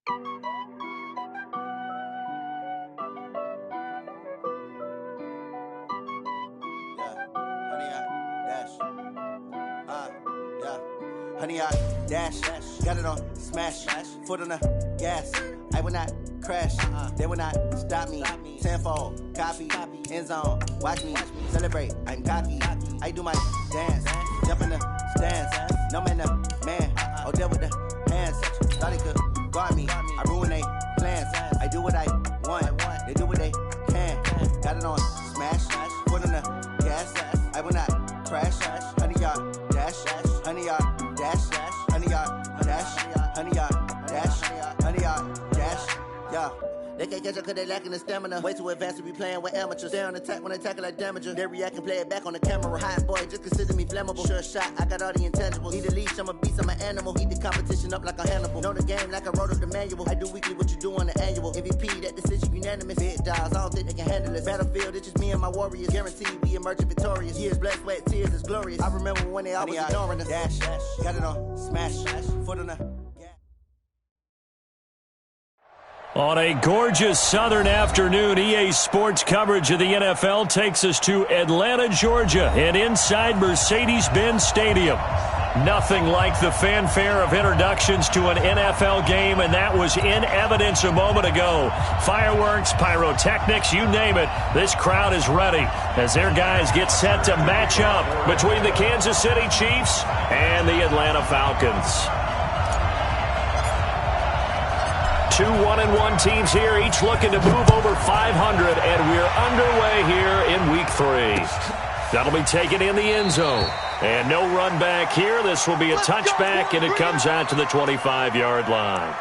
Honey, I dash, got it on smash, foot on the gas. I will not crash, they will not stop me. Tenfold, copy, end zone, watch me celebrate. I'm cocky, I do my dance, jump in the stands. No man, the man, oh, deal with the hands. Thought he could guard me, I ruin they plans. I do what I want, they do what they can. Got it on smash, foot on the gas. I will not crash, honey, y'all dash, honey, y'all dash, honey, y'all dash, honey, y'all dash, honey, y'all dash, yeah. They can't catch up cause they lacking the stamina. Way too advanced to be playing with amateurs. Stay on attack when they tackle like damager. They react and play it back on the camera. Hot boy, just consider me flammable. Sure shot, I got all the intangibles. Need a leash, I'm a beast, I'm an animal. Heat the competition up like a Hannibal. Know the game like I wrote up the manual. I do weekly what you do on the annual. MVP, that decision unanimous. Big dogs, I don't think they can handle it. Battlefield, it's just me and my warriors. Guaranteed we emerging victorious. Years, blood, sweat, tears, is glorious. I remember when they always ignoring us. Dash, got it on smash, foot on the... On a gorgeous southern afternoon, EA Sports coverage of the NFL takes us to Atlanta, Georgia, and inside Mercedes-Benz Stadium. Nothing like the fanfare of introductions to an NFL game, and that was in evidence a moment ago. Fireworks, pyrotechnics, you name it. This crowd is ready as their guys get set to match up between the Kansas City Chiefs and the Atlanta Falcons. Two 1-1 teams here, each looking to move over 500, and we're underway here in Week 3. That'll be taken in the end zone. And no run back here. This will be a touchback, and it comes out to the 25-yard line.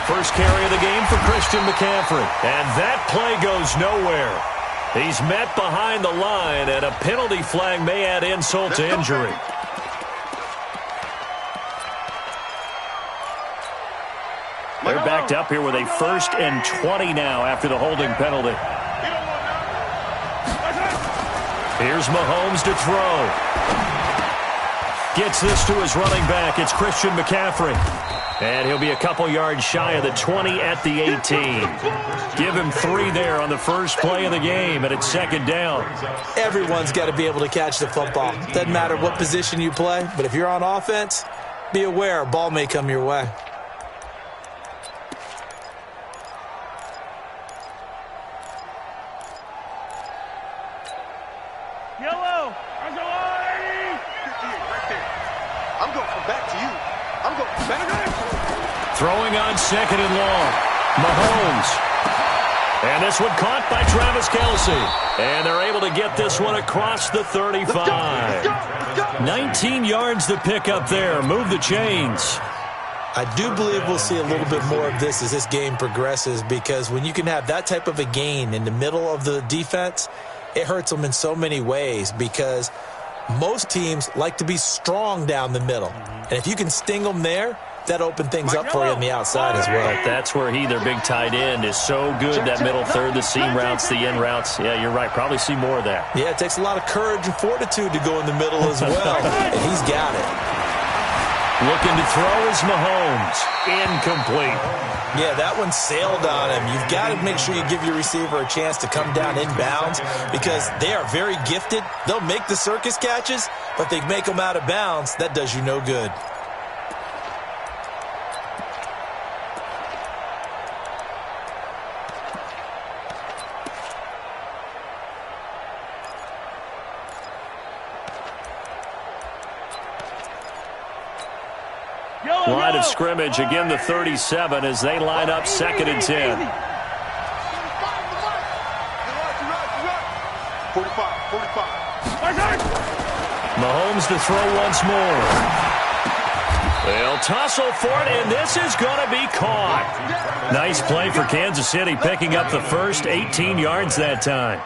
First carry of the game for Christian McCaffrey. And that play goes nowhere. He's met behind the line, and a penalty flag may add insult to injury. They're backed up here with a 1st and 20 now after the holding penalty. Here's Mahomes to throw. Gets this to his running back. It's Christian McCaffrey. And he'll be a couple yards shy of the 20 at the 18. Give him 3 there on the first play of the game, and it's second down. Everyone's got to be able to catch the football. Doesn't matter what position you play, but if you're on offense, be aware a ball may come your way. Yellow! I'm going from back to you. I'm going from back. Throwing on 2nd and long. Mahomes. And this one caught by Travis Kelce. And they're able to get this one across the 35. 19 yards to pick up there. Move the chains. I do believe we'll see a little bit more of this as this game progresses, because when you can have that type of a gain in the middle of the defense, it hurts them in so many ways, because most teams like to be strong down the middle. And if you can sting them there, that opened things up for you on the outside as well. But that's where their big tight end, is so good, that middle third, the seam routes, the in routes. Yeah, you're right. Probably see more of that. Yeah, it takes a lot of courage and fortitude to go in the middle as well, and he's got it. Looking to throw is Mahomes. Incomplete. Yeah, that one sailed on him. You've got to make sure you give your receiver a chance to come down inbounds, because they are very gifted. They'll make the circus catches, but they make them out of bounds. That does you no good. Line of scrimmage, again the 37 as they line up 2nd and 10. 45. Mahomes to throw once more. They'll tussle for it, and this is going to be caught. Nice play for Kansas City, picking up the first 18 yards that time.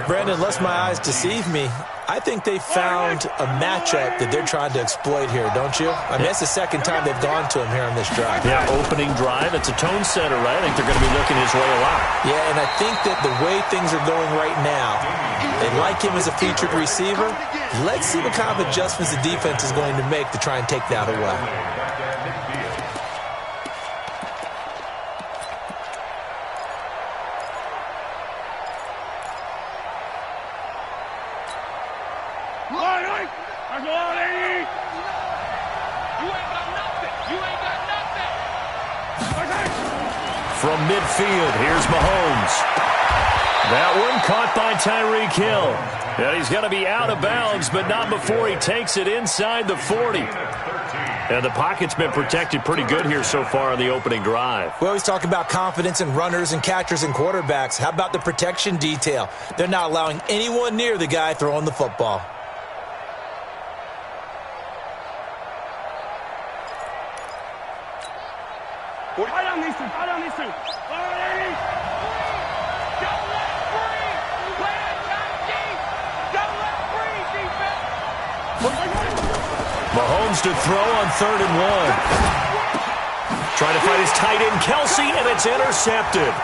Brandon, lest my eyes deceive me, I think they found a matchup that they're trying to exploit here, don't you? I mean, it's the second time they've gone to him here on this drive. Yeah, opening drive. It's a tone setter, right? I think they're going to be looking his way a lot. Yeah, and I think that the way things are going right now, they like him as a featured receiver. Let's see what kind of adjustments the defense is going to make to try and take that away. From midfield, here's Mahomes. That one caught by Tyreek Hill. And he's going to be out of bounds, but not before he takes it inside the 40. And the pocket's been protected pretty good here so far on the opening drive. We always talk about confidence in runners and catchers and quarterbacks. How about the protection detail? They're not allowing anyone near the guy throwing the football. Right on these two. Right on these two. Don't let free. Play it top deep. Don't let free, defense. Mahomes to throw on 3rd and 1. Trying to find his tight end, Kelce, and it's intercepted.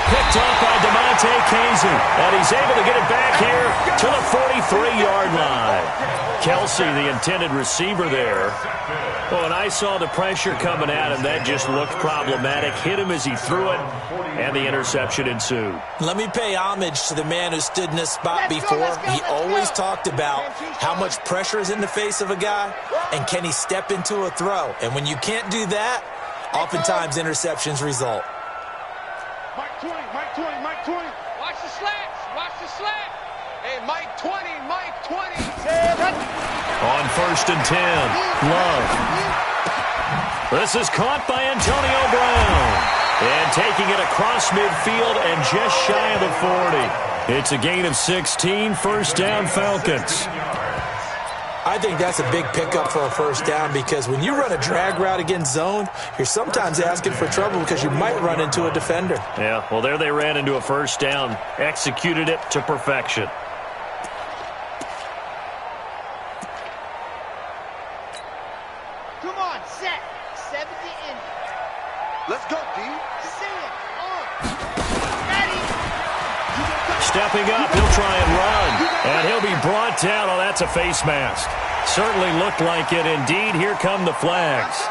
Picked off by Damontae Kazee, and he's able to get it back here to the 43-yard line. Kelce, the intended receiver there. Well, when I saw the pressure coming at him, that just looked problematic. Hit him as he threw it, and the interception ensued. Let me pay homage to the man who stood in this spot before. He always talked about how much pressure is in the face of a guy, and can he step into a throw. And when you can't do that, oftentimes interceptions result. Mike 20, Mike 20, Mike 20. Watch the slants. Watch the slant. Hey, Mike 20, Mike 20. On 1st and 10, Love. This is caught by Antonio Brown. And taking it across midfield and just shy of the 40. It's a gain of 16, first down Falcons. I think that's a big pickup for a first down because when you run a drag route against zone, you're sometimes asking for trouble because you might run into a defender. Yeah, well, there they ran into a first down, executed it to perfection. Come on, set. 70 in. Let's go, D. See it. Ready. Stepping up, he'll try and run. And he'll be brought down. Oh, that's a face mask. Certainly looked like it. Indeed, here come the flags.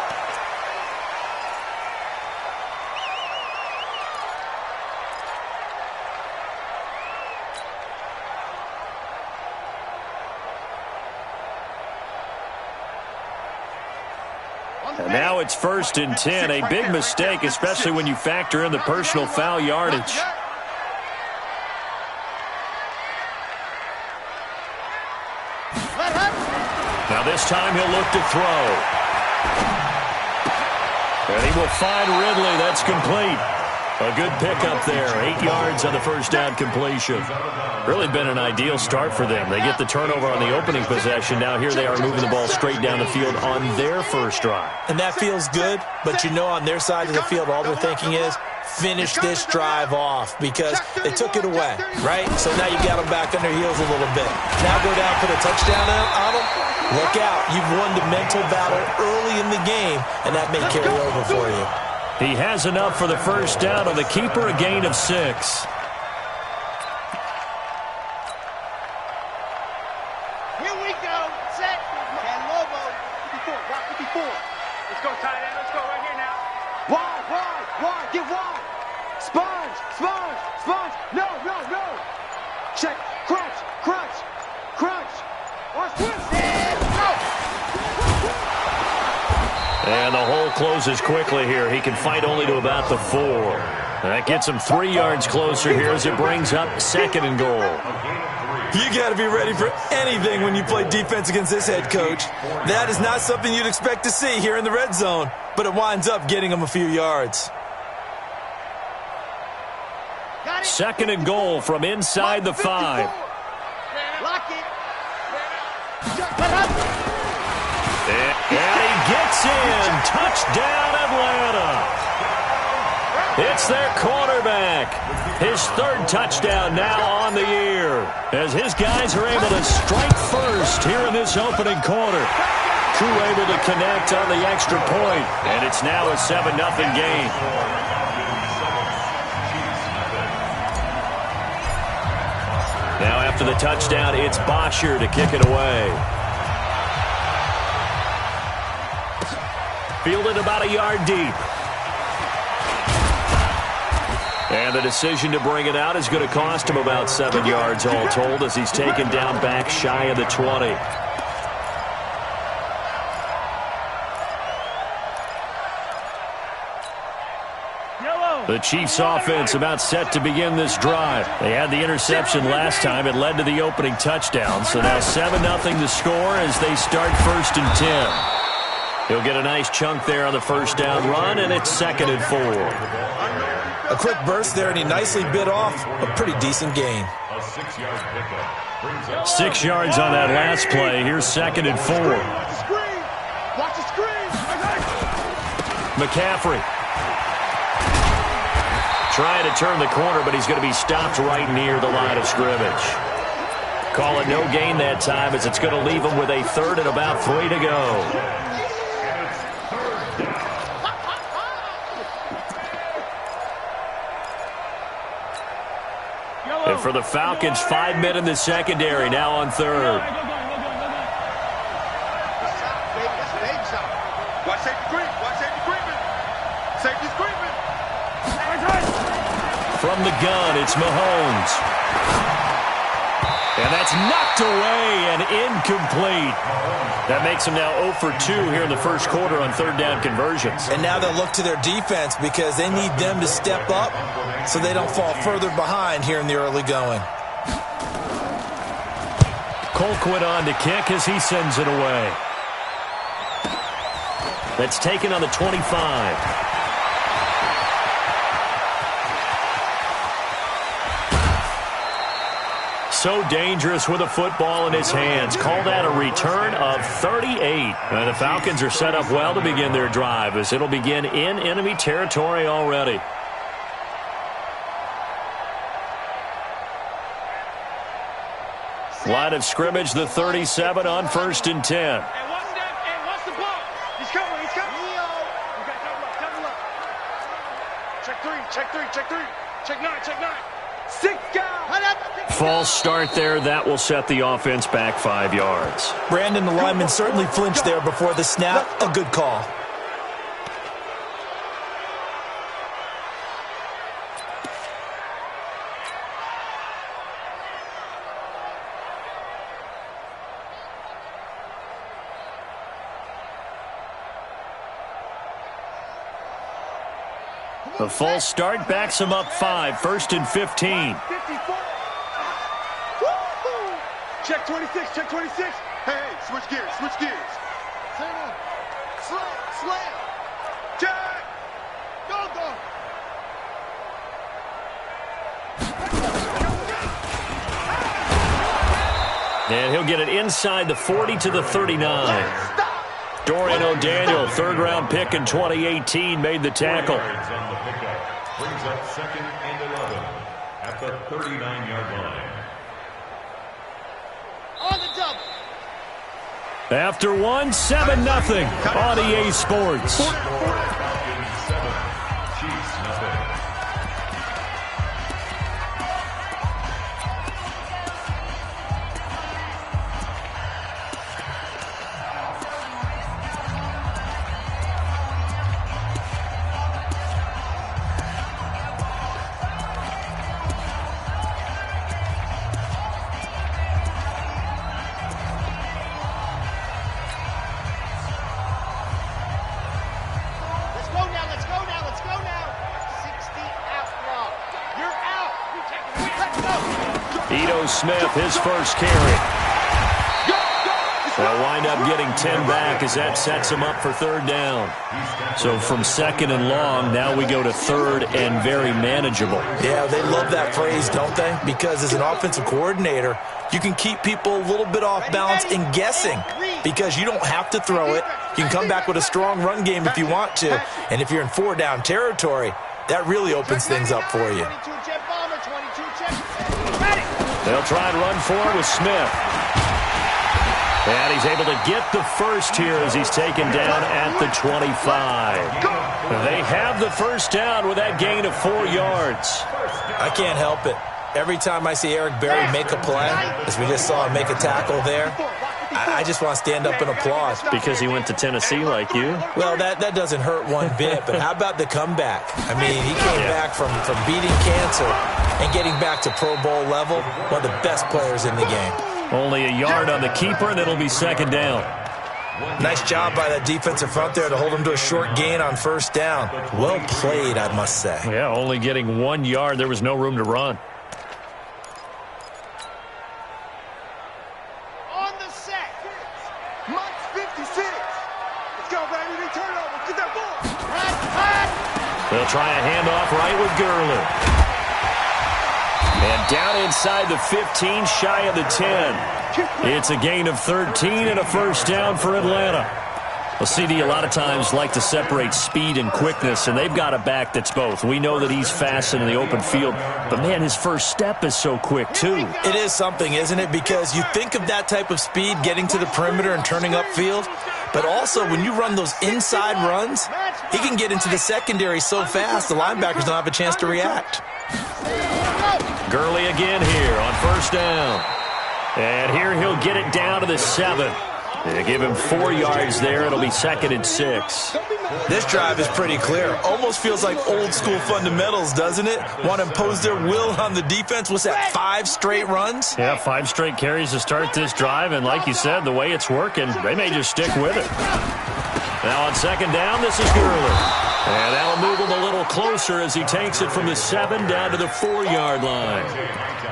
And now it's 1st and 10. A big mistake, especially when you factor in the personal foul yardage. Now this time he'll look to throw. And he will find Ridley. That's complete. A good pickup there. 8 yards on the first down completion. Really been an ideal start for them. They get the turnover on the opening possession. Now here they are moving the ball straight down the field on their first drive. And that feels good, but you know on their side of the field all they're thinking is finish this drive off because they took it away, right? So now you got them back on their heels a little bit. Now go down, put a touchdown on them. Look out. You've won the mental battle early in the game, and that may carry over for you. He has enough for the first down on the keeper, a gain of 6. Here we go. Set. And Lobo. 54, rock 54. Let's go, tight end. Let's go right here now. Wide, get wide. Sponge. No. Check, crunch. Or twist. And the hole closes quickly here. He can fight only to about the 4. That gets him 3 yards closer here as it brings up 2nd and goal. You got to be ready for anything when you play defense against this head coach. That is not something you'd expect to see here in the red zone, but it winds up getting him a few yards. 2nd and goal from inside the 5. Lock it. And he gets It's in. Touchdown, Atlanta. It's their quarterback. His third touchdown now on the year, as his guys are able to strike first here in this opening quarter. Crew able to connect on the extra point, and it's now a 7-0 game. Now after the touchdown, it's Bosher to kick it away. Fielded about a yard deep. And the decision to bring it out is going to cost him about 7 yards all told, as he's taken down back shy of the 20. The Chiefs offense about set to begin this drive. They had the interception last time. It led to the opening touchdown. So now 7-0 the score as they start 1st and 10. He'll get a nice chunk there on the first down run, and it's 2nd and 4. A quick burst there, and he nicely bit off a pretty decent gain. 6 yards on that last play. Here's 2nd and 4. Watch the screen. McCaffrey trying to turn the corner, but he's going to be stopped right near the line of scrimmage. Call it no gain that time, as it's going to leave him with a 3rd and about 3 to go. And for the Falcons, 5 men in the secondary, now on 3rd. Watch safety Green. Watch safety Greenman. Safety's Greenman. From the gun, it's Mahomes. And that's knocked away and incomplete. That makes them now 0 for 2 here in the first quarter on 3rd down conversions. And now they'll look to their defense because they need them to step up so they don't fall further behind here in the early going. Colquitt on to kick as he sends it away. That's taken on the 25. So dangerous with a football in his hands. Call that a return of 38. And the Falcons are set up well to begin their drive, as it'll begin in enemy territory already. Line of scrimmage, the 37 on 1st and 10. And watch the ball. He's coming. He's coming. Okay, double up. Check 3. Check 3. Check 3. Check 9. Check 9. 6 guys. False start there. That will set the offense back 5 yards. Brandon, the lineman certainly flinched there before the snap. A good call. The false start backs him up 5. 1st and 15. 54. Check 26. Check 26. Hey, switch gears. Switch gears. Slam. Jack. Go. And he'll get it inside the 40 to the 39. Dorian O'Daniel, 3rd-round pick in 2018, made the tackle. Brings up 2nd and 11 at the 39-yard line. On the double. After 1, 7-0 on EA Sports. Falcons 7, Chiefs nothing. Ito Smith, his first carry. They'll wind up getting 10 back as that sets them up for third down. So from second and long, now we go to third and very manageable. Yeah, they love that phrase, don't they? Because as an offensive coordinator, you can keep people a little bit off balance and guessing because you don't have to throw it. You can come back with a strong run game if you want to. And if you're in four-down territory, that really opens things up for you. They'll try and run forward with Smith. And he's able to get the first here as he's taken down at the 25. They have the first down with that gain of 4 yards. I can't help it. Every time I see Eric Berry make a play, as we just saw him make a tackle there, I just want to stand up and applaud. Because he went to Tennessee like you? Well, that doesn't hurt one bit, but how about the comeback? I mean, he came back from beating cancer and getting back to Pro Bowl level, one of the best players in the game. Only a yard on the keeper, and it'll be second down. Nice job by that defensive front there to hold him to a short gain on first down. Well played, I must say. Yeah, only getting 1 yard. There was no room to run. On the set. Mike 56. Let's go, baby. They turn over. Get that ball. They'll try a handoff right with Gurley. And down inside the 15, shy of the 10. It's a gain of 13 and a first down for Atlanta. Well, CD a lot of times like to separate speed and quickness, and they've got a back that's both. We know that he's fast in the open field, but, man, his first step is so quick, too. It is something, isn't it? Because you think of that type of speed getting to the perimeter and turning upfield, but also when you run those inside runs, he can get into the secondary so fast the linebackers don't have a chance to react. Gurley again here on first down. And here he'll get it down to the 7. They give him 4 yards there. It'll be second and 6. This drive is pretty clear. Almost feels like old school fundamentals, doesn't it? Want to impose their will on the defense. What's that, 5 straight runs? Yeah, 5 straight carries to start this drive. And like you said, the way it's working, they may just stick with it. Now on second down, this is Gurley. And that'll move him a little closer as he takes it from the 7 down to the 4-yard line.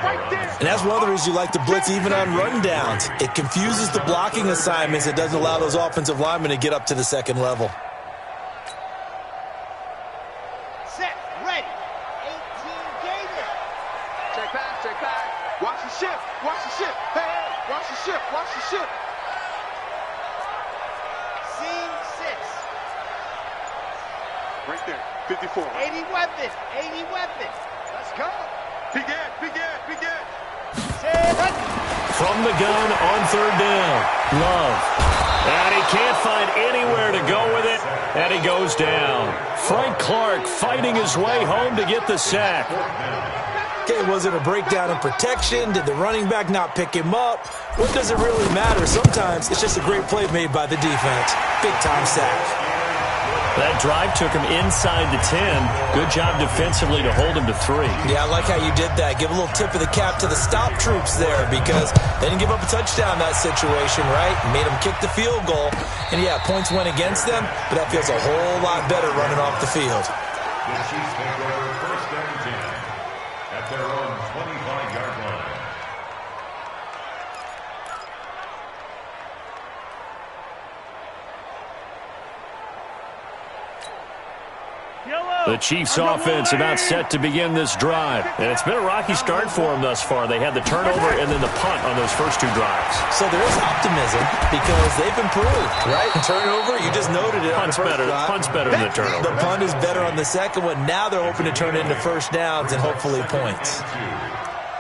And that's one of the reasons you like to blitz even on rundowns. It confuses the blocking assignments. It doesn't allow those offensive linemen to get up to the second level. Set, ready. 18 Gator. Check back. Watch the ship. Hey, watch the ship. Scene 6. Right there, 54. 80 weapons. Let's go. Begin. From the gun on third down, Love. And he can't find anywhere to go with it, and he goes down. Frank Clark fighting his way home to get the sack. Okay, was it a breakdown in protection? Did the running back not pick him up? What does it really matter? Sometimes it's just a great play made by the defense. Big-time sack. That drive took him inside the 10. Good job defensively to hold him to 3. Yeah, I like how you did that. Give a little tip of the cap to the stop troops there because they didn't give up a touchdown in that situation, right? Made them kick the field goal. And, yeah, points went against them, but that feels a whole lot better running off the field. The Chiefs take over first and 10 at their own 25-yard line. The Chiefs offense about set to begin this drive. And it's been a rocky start for them thus far. They had the turnover and then the punt on those first 2 drives. So there is optimism because they've improved, right? Turnover, you just noted it. Punt's better than the turnover. The punt is better on the second one. Now they're hoping to turn it into first downs and hopefully points.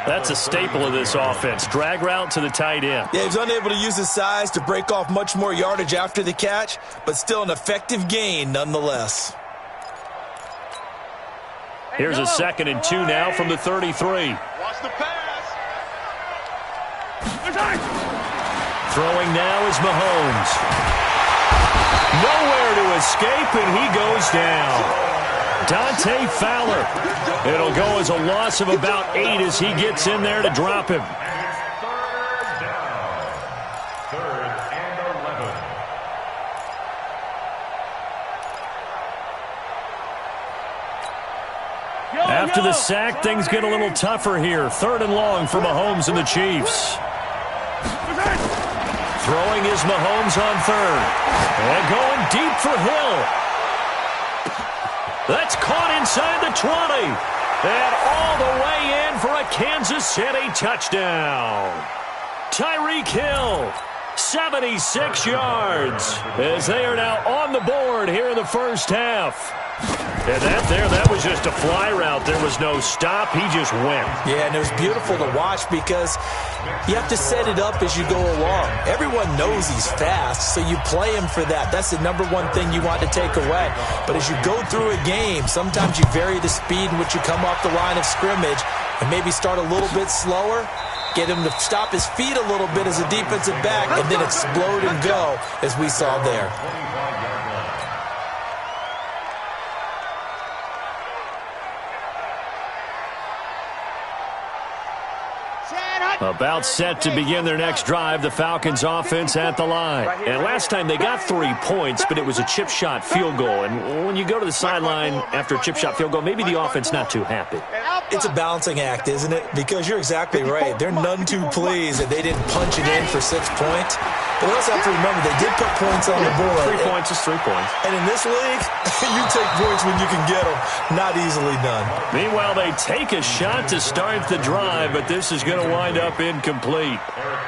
That's a staple of this offense. Drag route to the tight end. Yeah, he's unable to use his size to break off much more yardage after the catch, but still an effective gain nonetheless. Here's a second and 2 now from the 33. Watch the pass. Throwing now is Mahomes. Nowhere to escape, and he goes down. Dante Fowler. It'll go as a loss of about 8 as he gets in there to drop him. Third and 11. After the sack, things get a little tougher here. Third and long for Mahomes and the Chiefs. Throwing is Mahomes on third. And going deep for Hill. That's caught inside the 20. And all the way in for a Kansas City touchdown. Tyreek Hill, 76 yards, as they are now on the board here in the first half. And that was just a fly route. There was no stop. He just went. Yeah, and it was beautiful to watch because you have to set it up as you go along. Everyone knows he's fast, so you play him for that. That's the number one thing you want to take away. But as you go through a game, sometimes you vary the speed in which you come off the line of scrimmage and maybe start a little bit slower, get him to stop his feet a little bit as a defensive back, and then explode and go, as we saw there. About set to begin their next drive, the Falcons offense at the line. And last time they got 3 points, but it was a chip shot field goal. And when you go to the sideline after a chip shot field goal, maybe the offense not too happy. It's a balancing act, isn't it? Because you're exactly right. They're none too pleased that they didn't punch it in for 6 points. But we also have to remember they did put points on the board. 3 points is 3 points. And in this league, you take points when you can get them. Not easily done. Meanwhile, they take a shot to start the drive, but this is going to wind up incomplete.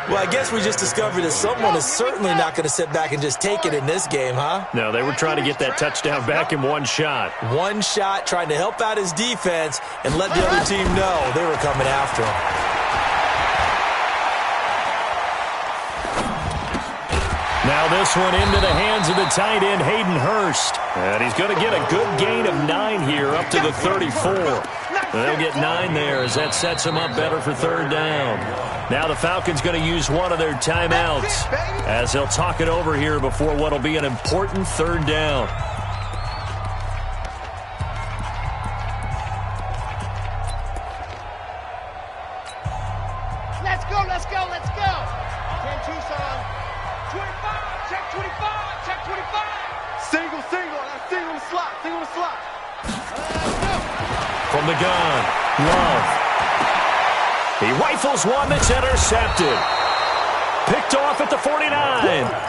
Well, I guess we just discovered that someone is certainly not going to sit back and just take it in this game, huh? No, they were trying to get that touchdown back in one shot. One shot, trying to help out his defense and let the other team know they were coming after him. Now this one into the hands of the tight end, Hayden Hurst. And he's going to get a good gain of 9 here, up to the 34. They'll get 9 there as that sets him up better for third down. Now the Falcons going to use one of their timeouts as they'll talk it over here before what will be an important third down. Let's go, let's go, let's go. 10 Tucson. 25, check 25, check 25. Single, single the slot, single the slot. From the gun, Love. He rifles one that's intercepted. Picked off at the 49.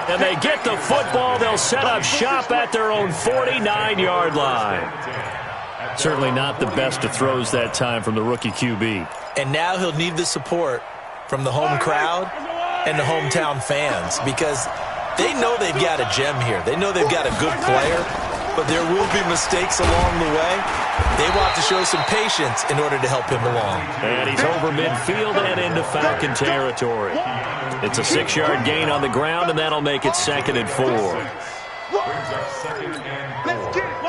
And they get the football. They'll set up shop at their own 49-yard line. Certainly not the best of throws that time from the rookie QB. And now he'll need the support from the home crowd and the hometown fans because they know they've got a gem here. They know they've got a good player, but there will be mistakes along the way. They will have to show some patience in order to help him along. And he's over midfield and into Falcon territory. It's a 6-yard gain on the ground, and that'll make it 2nd and 4.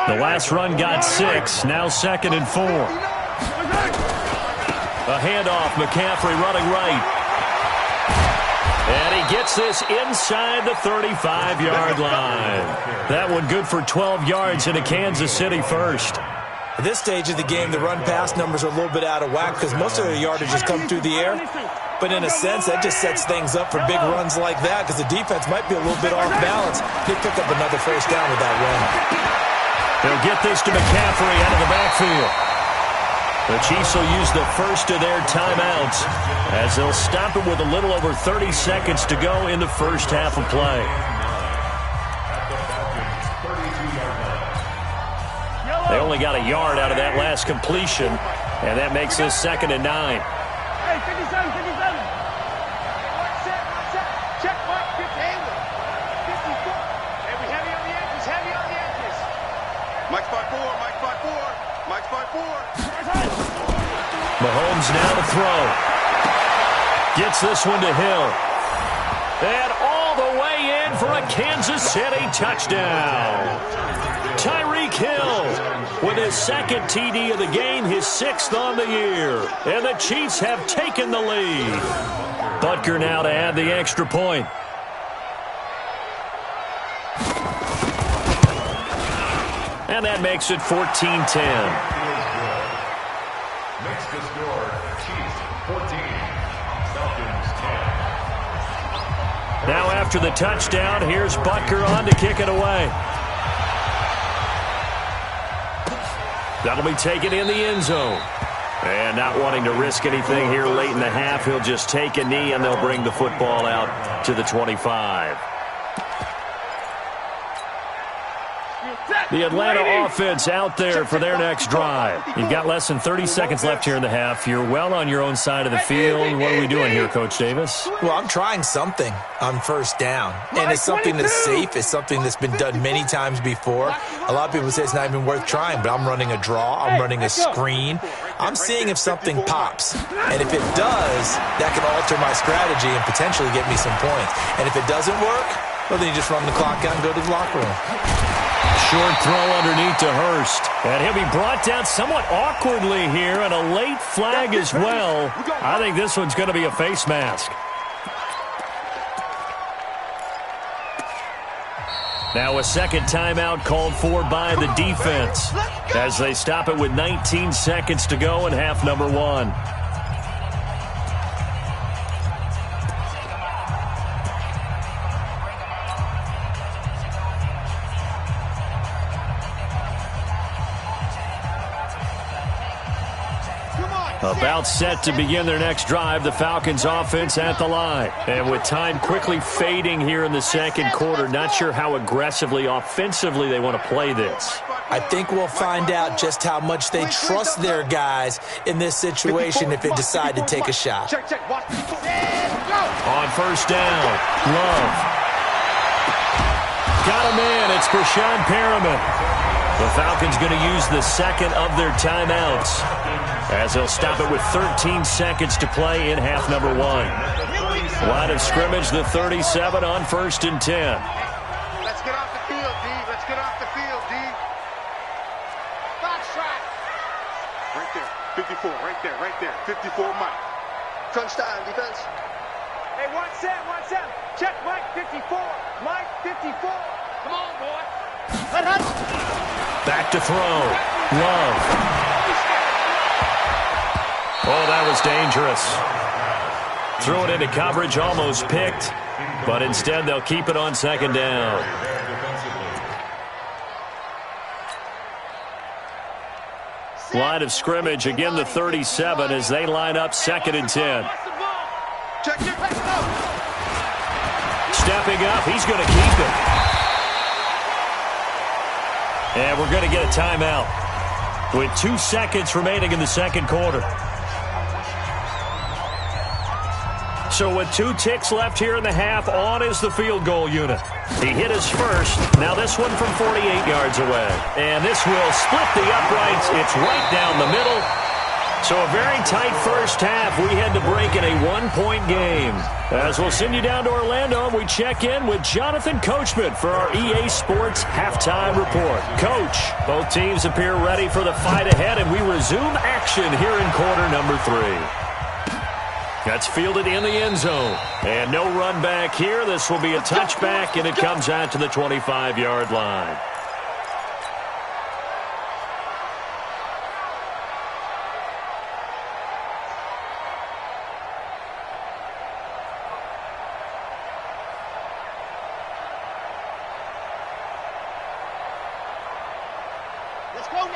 The last run got 6, now 2nd and 4. A handoff, McCaffrey running right. And he gets this inside the 35-yard line. That one good for 12 yards into Kansas City first. At this stage of the game, the run-pass numbers are a little bit out of whack because most of their yardage has come through the air. But in a sense, that just sets things up for big runs like that because the defense might be a little bit off balance. They pick up another first down with that run. They'll get this to McCaffrey out of the backfield. The Chiefs will use the first of their timeouts as they'll stop it with a little over 30 seconds to go in the first half of play. They only got a yard out of that last completion, and that makes this 2nd and 9. Hey, 57, 57. Check, Mike, 50. 54. Hey, we heavy on the edges, heavy on the edges. Mike's 5'4", Mike's 5'4", Mike's 5'4". Mahomes now to throw. Gets this one to Hill. And all the way in for a Kansas City touchdown. Tyreek Hill with his 2nd TD of the game, his 6th on the year. And the Chiefs have taken the lead. Butker now to add the extra point. And that makes it 14-10. Makes the score Chiefs 14, Falcons 10. Now after the touchdown, here's Butker on to kick it away. That'll be taken in the end zone. And not wanting to risk anything here late in the half, he'll just take a knee, and they'll bring the football out to the 25. The Atlanta offense out there for their next drive. You've got less than 30 seconds left here in the half. You're well on your own side of the field. What are we doing here, Coach Davis? Well, I'm trying something on first down, and it's something that's safe. It's something that's been done many times before. A lot of people say it's not even worth trying, but I'm running a draw. I'm running a screen. I'm seeing if something pops, and if it does, that can alter my strategy and potentially get me some points. And if it doesn't work, well, then you just run the clock out and go to the locker room. Short throw underneath to Hurst. And he'll be brought down somewhat awkwardly here, and a late flag as well. I think this one's going to be a face mask. Now a second timeout called for by the defense as they stop it with 19 seconds to go in half number one. About set to begin their next drive, the Falcons offense at the line. And with time quickly fading here in the second quarter, not sure how aggressively, offensively they want to play this. I think we'll find out just how much they trust their guys in this situation if they decide to take a shot. On first down, Love. Got him in. It's Breshad Perriman. The Falcons going to use the second of their timeouts as they'll stop it with 13 seconds to play in half number one. Line of scrimmage, the 37 on 1st and 10. Let's get off the field, D. Let's get off the field, D. Box shot. Right there. 54. Right there. Right there. 54, Mike. Crunch time, defense. Hey, one set. Check Mike 54. Mike 54. Come on, boy. Back to throw. Love. Oh, that was dangerous. Threw it into coverage, almost picked, but instead they'll keep it on second down. Line of scrimmage, again the 37 as they line up 2nd and 10. Stepping up, he's going to keep it. And we're going to get a timeout with 2 seconds remaining in the second quarter. So with 2 ticks left here in the half, on is the field goal unit. He hit his first. Now this one from 48 yards away. And this will split the uprights. It's right down the middle. So a very tight first half. We had to break in a 1-point game. As we'll send you down to Orlando, we check in with Jonathan Coachman for our EA Sports Halftime Report. Coach, both teams appear ready for the fight ahead, and we resume action here in quarter number 3. That's fielded in the end zone. And no run back here. This will be a touchback, and it comes out to the 25-yard line.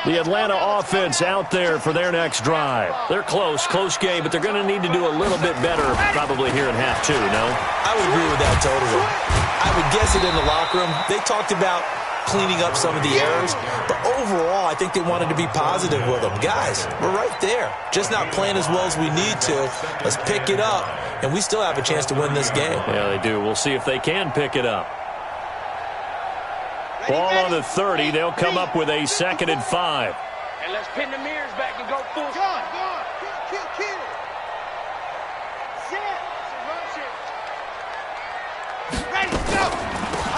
The Atlanta offense out there for their next drive. They're close game, but they're going to need to do a little bit better probably here in half 2, no? I would agree with that totally. I would guess it in the locker room. They talked about cleaning up some of the errors, but overall, I think they wanted to be positive with them. Guys, we're right there. Just not playing as well as we need to. Let's pick it up, and we still have a chance to win this game. Yeah, they do. We'll see if they can pick it up. Ball on the 30. They'll come up with a 2nd and 5. And let's pin the mirrors back and go full. Go on. Kill. Set. Ready, go.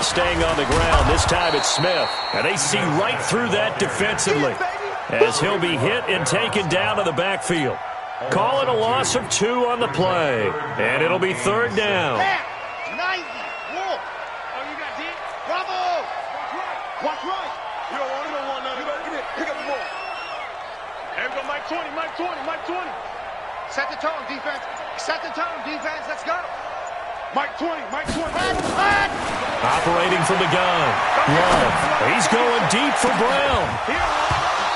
Staying on the ground. This time it's Smith. And they see right through that defensively as he'll be hit and taken down to the backfield. Call it a loss of 2 on the play. And it'll be 3rd down. 90. Wolf. Oh, you got deep? Bravo. Watch right. You don't want none of that. Pick up the ball. There we go, Mike 20. Set the tone, defense. Let's go. Mike 20. Operating from the gun. Love. He's going deep for Brown.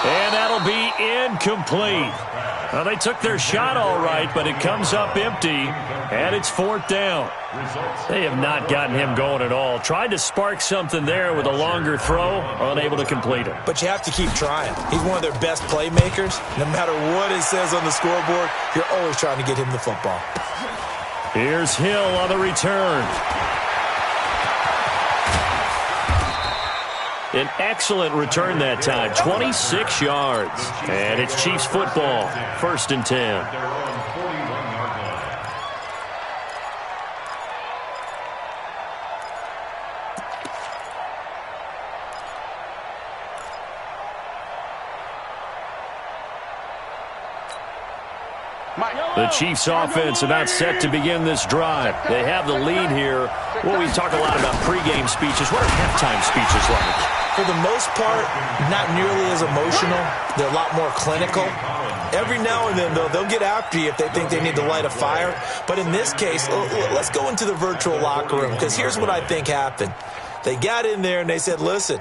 And that'll be incomplete. Well, they took their shot all right, but it comes up empty, and it's 4th down. They have not gotten him going at all. Tried to spark something there with a longer throw, unable to complete it. But you have to keep trying. He's one of their best playmakers. No matter what it says on the scoreboard, you're always trying to get him the football. Here's Hill on the return. An excellent return that time, 26 yards. And it's Chiefs football, 1st and 10. The Chiefs offense about set to begin this drive. They have the lead here. Well, we talk a lot about pregame speeches. What are halftime speeches like? For the most part, not nearly as emotional. They're a lot more clinical. Every now and then, though, they'll get after you if they think they need to light a fire. But in this case, let's go into the virtual locker room, because here's what I think happened. They got in there and they said, listen,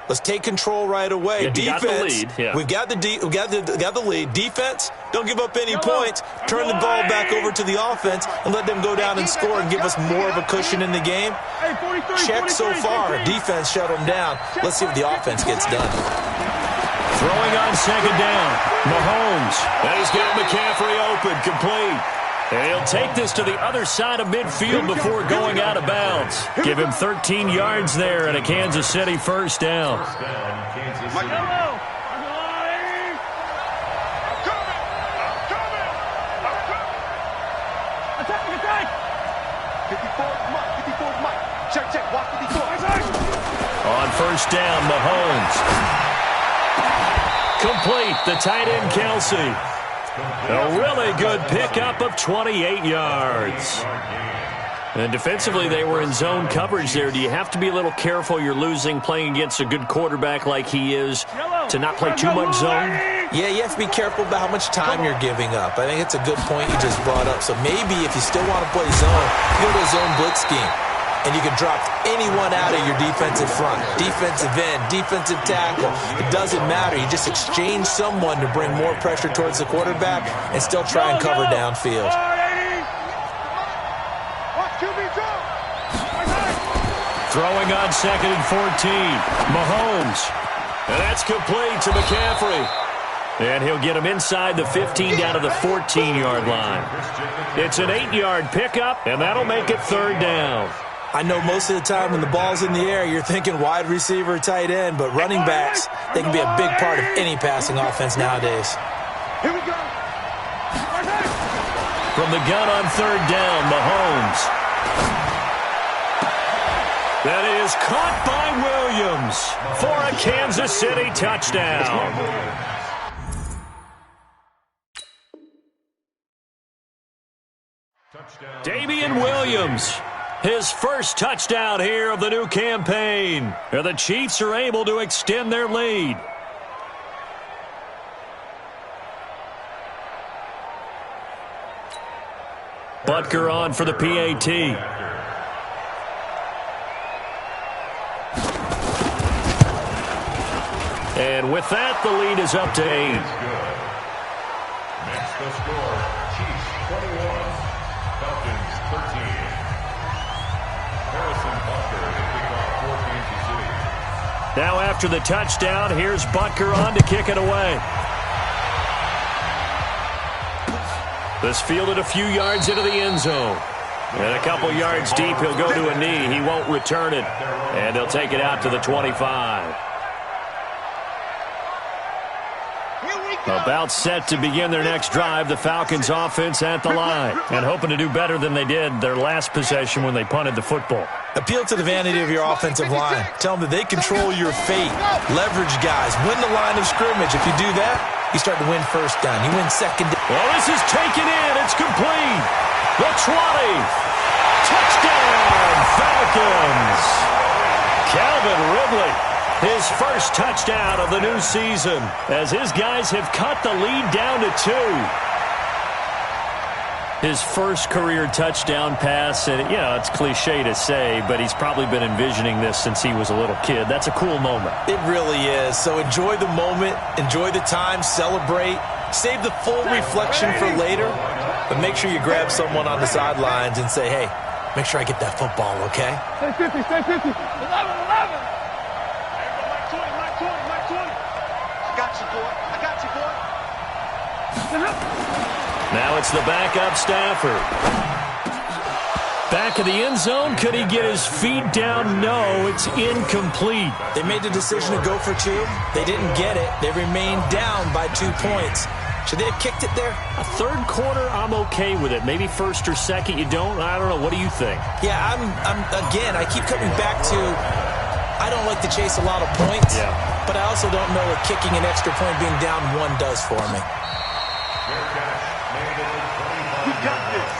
let's take control right away. Yeah, Defense, we've got the lead. Defense, don't give up any points. Turn the ball back over to the offense and let them go down and score and give us more of a cushion in the game. Check so far. Defense shut them down. Let's see what the offense gets done. Throwing on 2nd down. Mahomes. And he's got McCaffrey open, complete. And he'll take this to the other side of midfield before going out of bounds. Give him 13 yards there and a Kansas City 1st down. On 1st down, Mahomes. Complete, the tight end, Kelsey. A really good pickup of 28 yards. And defensively, they were in zone coverage there. Do you have to be a little careful you're losing playing against a good quarterback like he is to not play too much zone? Yeah, you have to be careful about how much time you're giving up. I think it's a good point you just brought up. So maybe if you still want to play zone, you go to a zone blitz scheme. And you can drop anyone out of your defensive front. Defensive end, defensive tackle. It doesn't matter. You just exchange someone to bring more pressure towards the quarterback and still try and cover downfield. Throwing on 2nd and 14. Mahomes. And that's complete to McCaffrey. And he'll get him inside the 15 down to the 14-yard line. It's an 8-yard pickup, and that'll make it 3rd down. I know most of the time when the ball's in the air, you're thinking wide receiver, tight end, but running backs, they can be a big part of any passing offense nowadays. Here we go. From the gun on 3rd down, Mahomes. That is caught by Williams for a Kansas City touchdown. Damian Williams. His first touchdown here of the new campaign. And the Chiefs are able to extend their lead. Butker on for the PAT. And with that, the lead is up to 8. Next the score, Chiefs 21, Falcons 13. Harrison Butker to kick off for Kansas City. Now after the touchdown, here's Butker on to kick it away. This fielded a few yards into the end zone. And a couple yards deep, he'll go to a knee. He won't return it. And they'll take it out to the 25. About set to begin their next drive, the Falcons offense at the line. And hoping to do better than they did their last possession when they punted the football. Appeal to the vanity of your offensive line. Tell them that they control your fate. Leverage guys. Win the line of scrimmage. If you do that, you start to win 1st down. You win 2nd down. Well, this is taken in. It's complete. The 20. Touchdown, Falcons. Calvin Ridley. His first touchdown of the new season as his guys have cut the lead down to 2. His first career touchdown pass, and, you know, it's cliche to say, but he's probably been envisioning this since he was a little kid. That's a cool moment. It really is. So enjoy the moment, enjoy the time, celebrate, Save the full reflection for later, but make sure you grab someone on the sidelines and say, hey, make sure I get that football, okay? Stay 50, stay 50. 11, 11. Mike 20. I got you, boy. I got you, boy. Now it's the backup Stafford. Back of the end zone. Could he get his feet down? No, it's incomplete. They made the decision to go for 2. They didn't get it. They remained down by 2 points. Should they have kicked it there? A third quarter, I'm okay with it. Maybe first or second, you don't. I don't know. What do you think? Yeah, again, I keep coming back to I don't like to chase a lot of points, but I also don't know what kicking an extra point being down 1 does for me. We got this.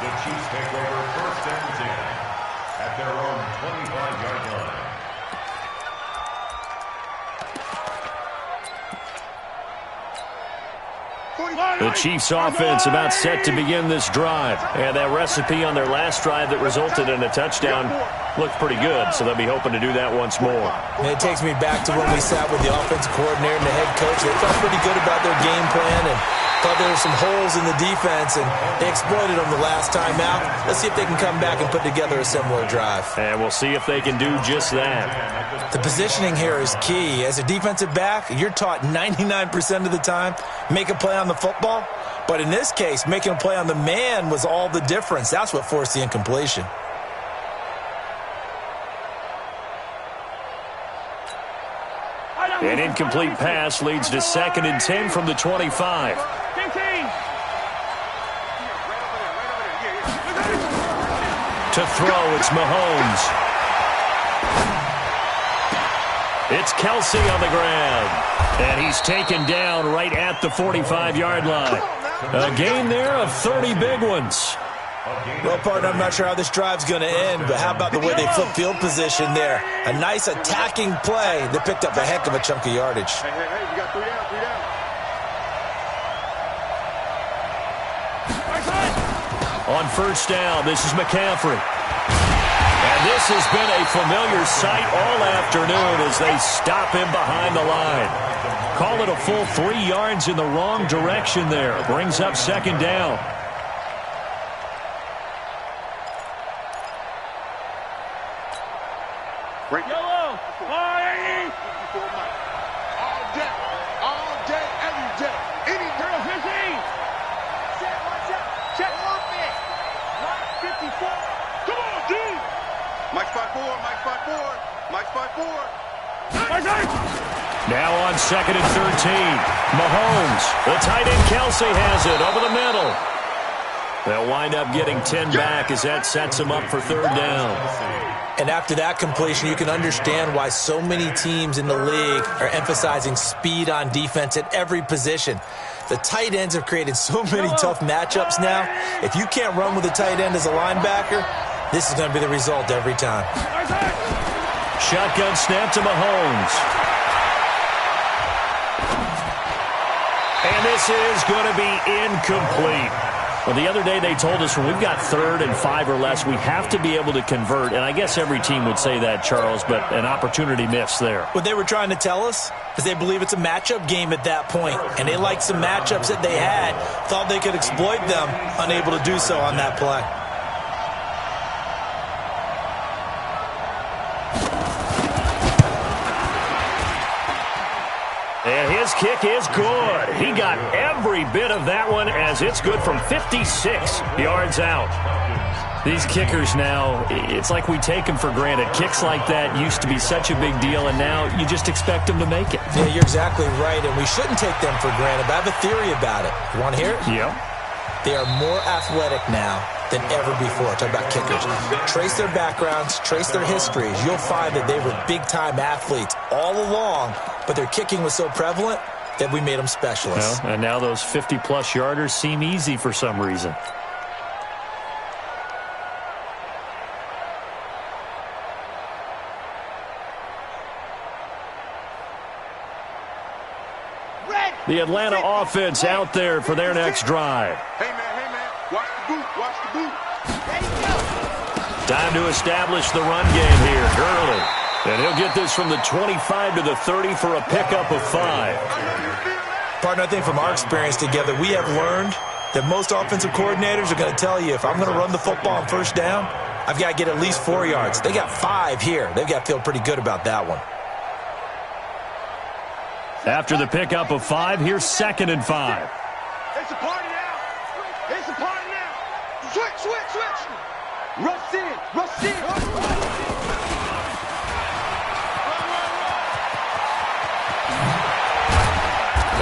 The Chiefs take over first and 10 at their own 25-yard line. The Chiefs offense about set to begin this drive. And that recipe on their last drive that resulted in a touchdown looked pretty good, so they'll be hoping to do that once more. And it takes me back to when we sat with the offensive coordinator and the head coach. They felt pretty good about their game plan and thought there were some holes in the defense, and they exploited them the last time out. Let's see if they can come back and put together a similar drive. And we'll see if they can do just that. The positioning here is key. As a defensive back, you're taught 99% of the time, make a play on the football. But in this case, making a play on the man was all the difference. That's what forced the incompletion. An incomplete pass leads to 2nd and 10 from the 25. To throw, it's Mahomes. It's Kelsey on the ground. And he's taken down right at the 45-yard line. A gain there of 30 big ones. Well, partner, I'm not sure how this drive's going to end, but how about the way they flip field position there? A nice attacking play that picked up a heck of a chunk of yardage. Hey, we got 3 down, 3 down. On first down, this is McCaffrey. And this has been a familiar sight all afternoon as they stop him behind the line. Call it a full 3 yards in the wrong direction there. Brings up 2nd down. Yellow. All day, every day. Any girl, 15. Check. Line 54. Come on, D. Mike 5-4. Mike 5-4. Now on 2nd and 13. Mahomes. The tight end Kelsey has it over the middle. They'll wind up getting 10 back as that sets them up for 3rd down. And after that completion, you can understand why so many teams in the league are emphasizing speed on defense at every position. The tight ends have created so many tough matchups now. If you can't run with a tight end as a linebacker, this is going to be the result every time. Shotgun snap to Mahomes. And this is going to be incomplete. Well, the other day they told us when we've got 3rd and 5 or less, we have to be able to convert. And I guess every team would say that, Charles, but an opportunity missed there. What they were trying to tell us is they believe it's a matchup game at that point. And they liked some matchups that they had, thought they could exploit them, unable to do so on that play. And his kick is good. He got every bit of that one as it's good from 56 yards out. These kickers now, it's like we take them for granted. Kicks like that used to be such a big deal, and now you just expect them to make it. Yeah, you're exactly right, and we shouldn't take them for granted. But I have a theory about it. You want to hear it? Yeah. They are more athletic now than ever before. Talk about kickers. Trace their backgrounds, trace their histories. You'll find that they were big-time athletes all along, but their kicking was so prevalent that we made them specialists. Well, and now those 50-plus yarders seem easy for some reason. The Atlanta offense out there for their next drive. Hey, man. Watch the boot. Time to establish the run game here, Gurley. And he'll get this from the 25 to the 30 for a pickup of 5. Partner, I think from our experience together, we have learned that most offensive coordinators are going to tell you, if I'm going to run the football on first down, I've got to get at least 4 yards. They got 5 here. They've got to feel pretty good about that one. After the pickup of 5, here's 2nd and 5. It's a party now. It's a party now. Switch, switch, switch. Rush in, rush in.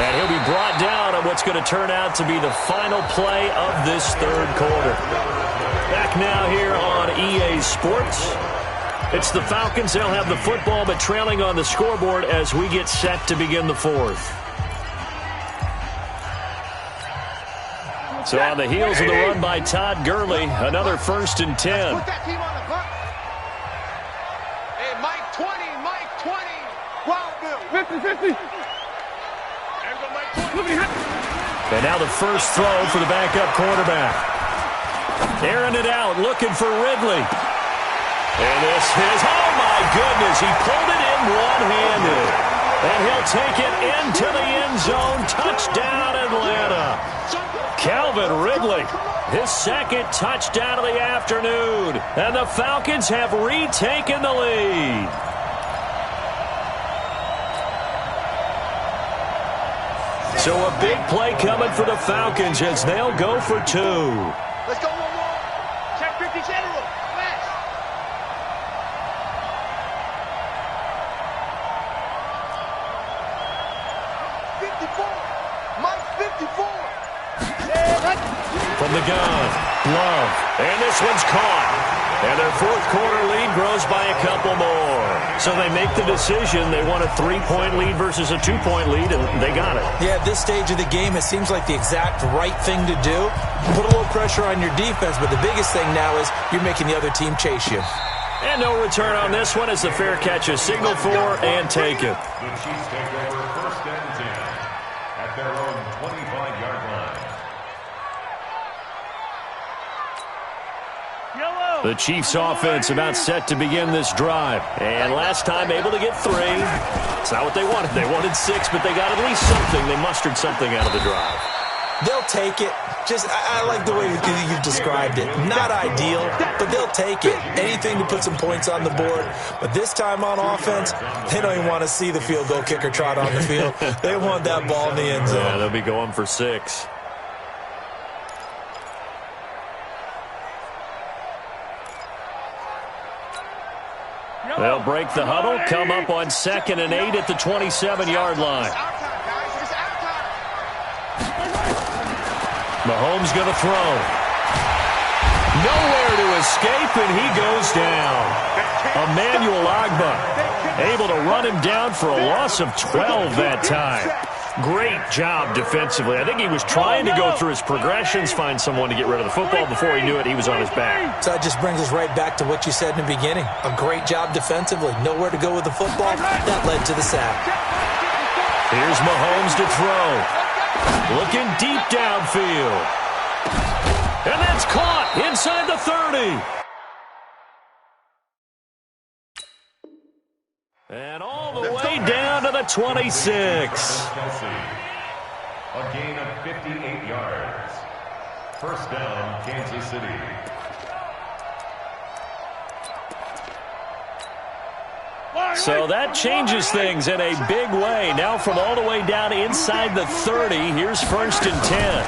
And he'll be brought down on what's going to turn out to be the final play of this third quarter. Back now here on EA Sports. It's the Falcons. They'll have the football, but trailing on the scoreboard as we get set to begin the fourth. So on the heels of the run by Todd Gurley, another 1st and 10. Put that team on the bus. Hey, Mike 20, Mike 20. Wildville. 50, 50. And now the first throw for the backup quarterback. Airing it out, looking for Ridley. And this is, oh my goodness, he pulled it in one-handed. And he'll take it into the end zone. Touchdown, Atlanta. Calvin Ridley, his 2nd touchdown of the afternoon. And the Falcons have retaken the lead. So a big play coming for the Falcons as they'll go for 2. Let's go one more. Check 50 general. Flash. 54. Mike 54. From the gun, Love. And this one's caught. And their fourth quarter lead grows by a couple more. So they make the decision. They want a 3-point lead versus a 2-point lead, and they got it. Yeah, at this stage of the game, it seems like the exact right thing to do. Put a little pressure on your defense, but the biggest thing now is you're making the other team chase you. And no return on this one as the fair catch is signaled for and taken. The Chiefs take over 1st and 10 at their own 25-yard line. The Chiefs offense about set to begin this drive. And last time able to get 3. It's not what they wanted. They wanted 6, but they got at least something. They mustered something out of the drive. They'll take it. I like the way you've described it. Not ideal, but they'll take it. Anything to put some points on the board. But this time on offense, they don't even want to see the field goal kicker trot on the field. They want that ball in the end zone. Yeah, they'll be going for 6. They'll break the huddle, come up on 2nd and 8 at the 27-yard line. Mahomes going to throw. Nowhere to escape, and he goes down. Emmanuel Ogbah able to run him down for a loss of 12 that time. Great job defensively. I think he was trying to go through his progressions, find someone to get rid of the football. Before he knew it, he was on his back. So that just brings us right back to what you said in the beginning. A great job defensively. Nowhere to go with the football. That led to the sack. Here's Mahomes to throw. Looking deep downfield. And that's caught inside the 30. And all the way down to the 26. A gain of 58 yards. 1st down, Kansas City. So that changes things in a big way. Now from all the way down inside the 30, here's 1st and 10.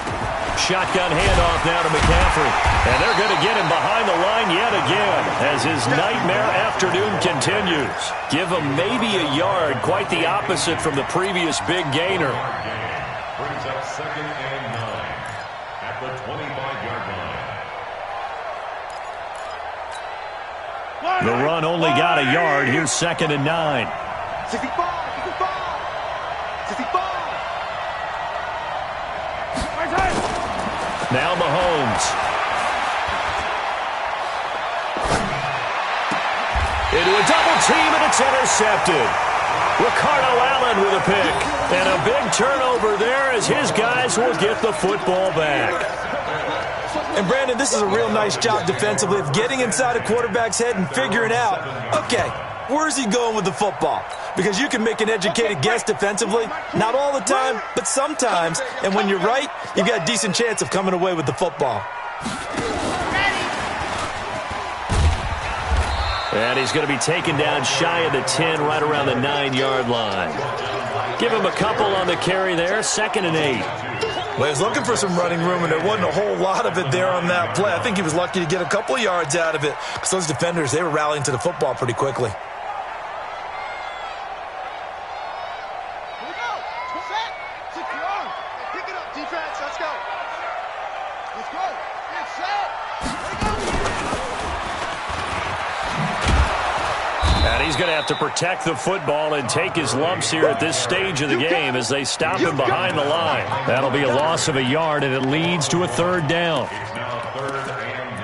Shotgun handoff now to McCaffrey. And they're going to get him behind the line yet again as his nightmare afternoon continues. Give him maybe a yard, quite the opposite from the previous big gainer. Brings up 2nd and 9 at the 25-yard line. The run only got a yard. Here's 2nd and 9. 65, 65, 65. Now Mahomes. Into a double team, and it's intercepted. Ricardo Allen with a pick. And a big turnover there as his guys will get the football back. And, Brandon, this is a real nice job defensively of getting inside a quarterback's head and figuring out, okay, Where's he going with the football? Because you can make an educated guess defensively. Not all the time, but sometimes. And when you're right, you've got a decent chance of coming away with the football. And he's going to be taken down shy of the 10, right around the 9-yard line. Give him a couple on the carry there, 2nd and 8. Well, he was looking for some running room, and there wasn't a whole lot of it there on that play. I think he was lucky to get a couple of yards out of it, because those defenders, they were rallying to the football pretty quickly. Here we go. Set. Secure. Pick it up, defense. Let's go. Let's go. Get set. Here we go. And he's going to have to protect the football and take his lumps here at this stage of the game as they stop him behind the line. That'll be a loss of a yard, and it leads to a 3rd down. It's now 3rd and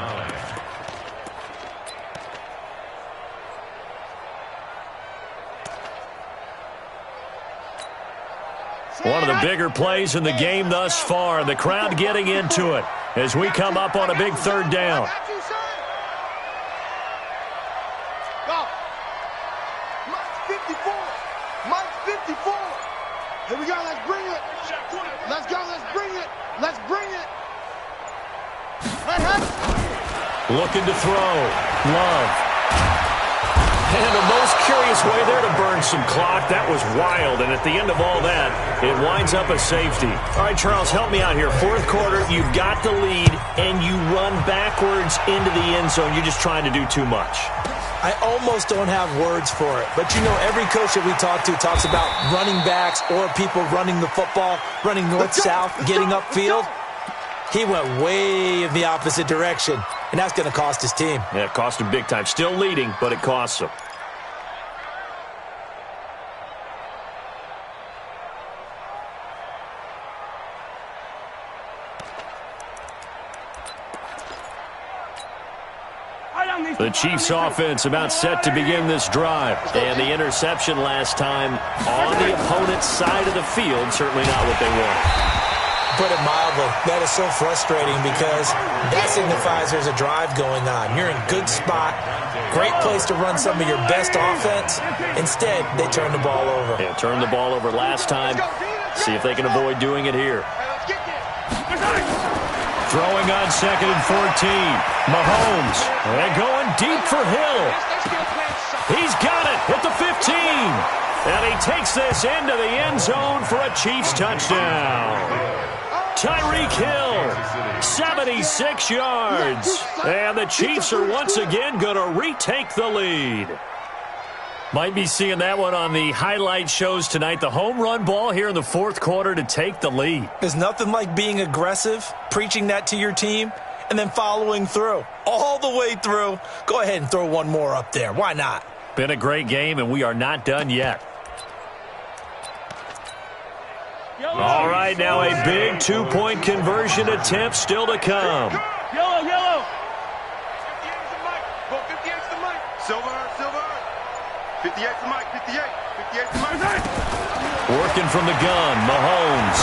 9. One of the bigger plays in the game thus far. The crowd getting into it as we come up on a big 3rd down. Here we go, let's bring it. Let's go, let's bring it. Let's bring it. Looking to throw. Love. And the most curious way there to burn some clock. That was wild, and at the end of all that, it winds up a safety. All right, Charles, help me out here. 4th quarter, you've got the lead, and you run backwards into the end zone. You're just trying to do too much. I almost don't have words for it. But, you know, every coach that we talk to talks about running backs or people running the football, running north-south, getting upfield. He went way in the opposite direction, and that's going to cost his team. Yeah, it cost him big time. Still leading, but it costs him. The Chiefs offense about set to begin this drive. And the interception last time on the opponent's side of the field, certainly not what they wanted. Put it mildly, that is so frustrating because that signifies there's a drive going on. You're in good spot, great place to run some of your best offense. Instead, they turn the ball over. Yeah, turned the ball over last time. See if they can avoid doing it here. Throwing on 2nd and 14. Mahomes. And going deep for Hill. He's got it at the 15. And he takes this into the end zone for a Chiefs touchdown. Tyreek Hill, 76 yards. And the Chiefs are once again going to retake the lead. Might be seeing that one on the highlight shows tonight. The home run ball here in the 4th quarter to take the lead. There's nothing like being aggressive, preaching that to your team, and then following through. All the way through. Go ahead and throw one more up there. Why not? Been a great game, and we are not done yet. All right, now a big 2-point conversion attempt still to come. Yellow, yellow. 58's the mic. Go 58's the mic. Silver. 58's the mic. 58's the mic. Working from the gun, Mahomes.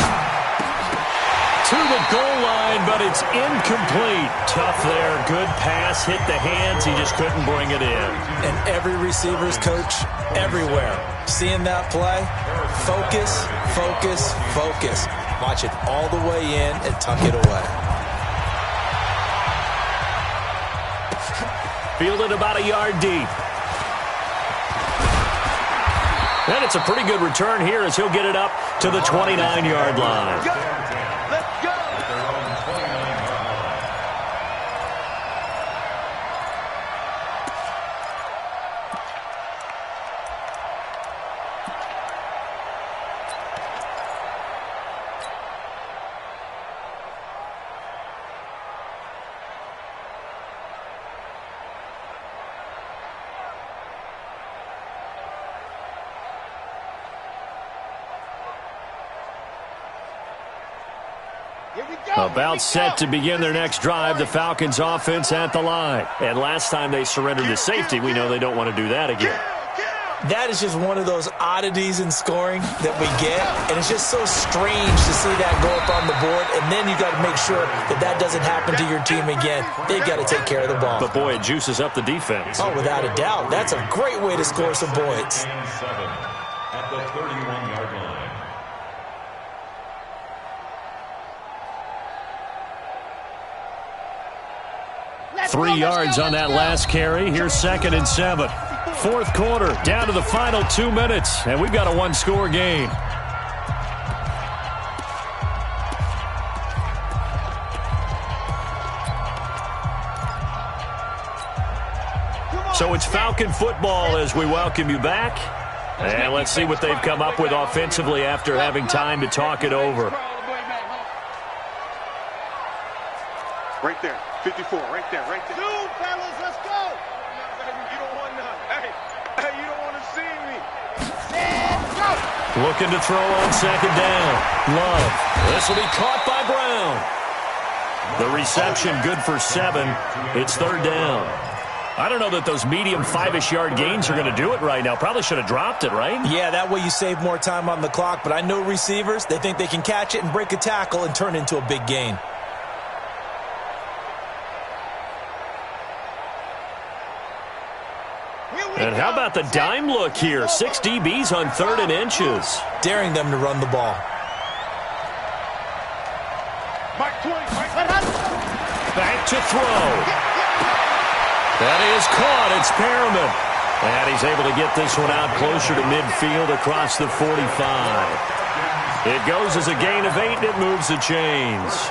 To the goal line, but it's incomplete. Tough there. Good pass. Hit the hands. He just couldn't bring it in. And every receiver's coach everywhere. Seeing that play, focus, focus, focus. Watch it all the way in and tuck it away. Fielded about a yard deep. And it's a pretty good return here as he'll get it up to the 29-yard line. Let's go. About set to begin their next drive, the Falcons offense at the line. And last time they surrendered to safety, we know they don't want to do that again. That is just one of those oddities in scoring that we get, and it's just so strange to see that go up on the board, and then you got to make sure that that doesn't happen to your team again. They've got to take care of the ball. But, boy, it juices up the defense. Oh, without a doubt. That's a great way to score some points. And 7 at the 31-yard line. 3 yards on that last carry. Here's 2nd and 7. Fourth quarter, down to the final 2 minutes, and we've got a one-score game. So it's Falcon football as we welcome you back. And let's see what they've come up with offensively after having time to talk it over. Right there. 54, right there, right there. Two, fellas, let's go. You don't want none. Hey, you don't want to see me. Go. Looking to throw on 2nd down. Love. This will be caught by Brown. The reception good for 7. It's 3rd down. I don't know that those medium 5-ish yard gains are going to do it right now. Probably should have dropped it, right? Yeah, that way you save more time on the clock, but I know receivers, they think they can catch it and break a tackle and turn it into a big gain. And how about the dime look here? 6 DBs on 3rd and inches. Daring them to run the ball. Mike 20. Back to throw. That is caught. It's Perriman. And he's able to get this one out closer to midfield across the 45. It goes as a gain of 8, and it moves the chains.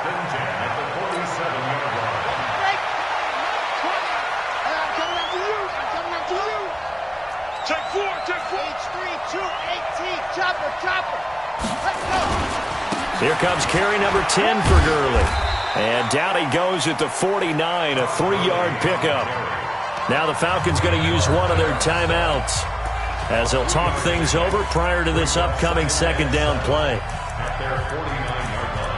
Here comes carry number 10 for Gurley. And down he goes at the 49, a 3-yard pickup. Now the Falcons going to use one of their timeouts as they'll talk things over prior to this upcoming 2nd down play. At their 49-yard line.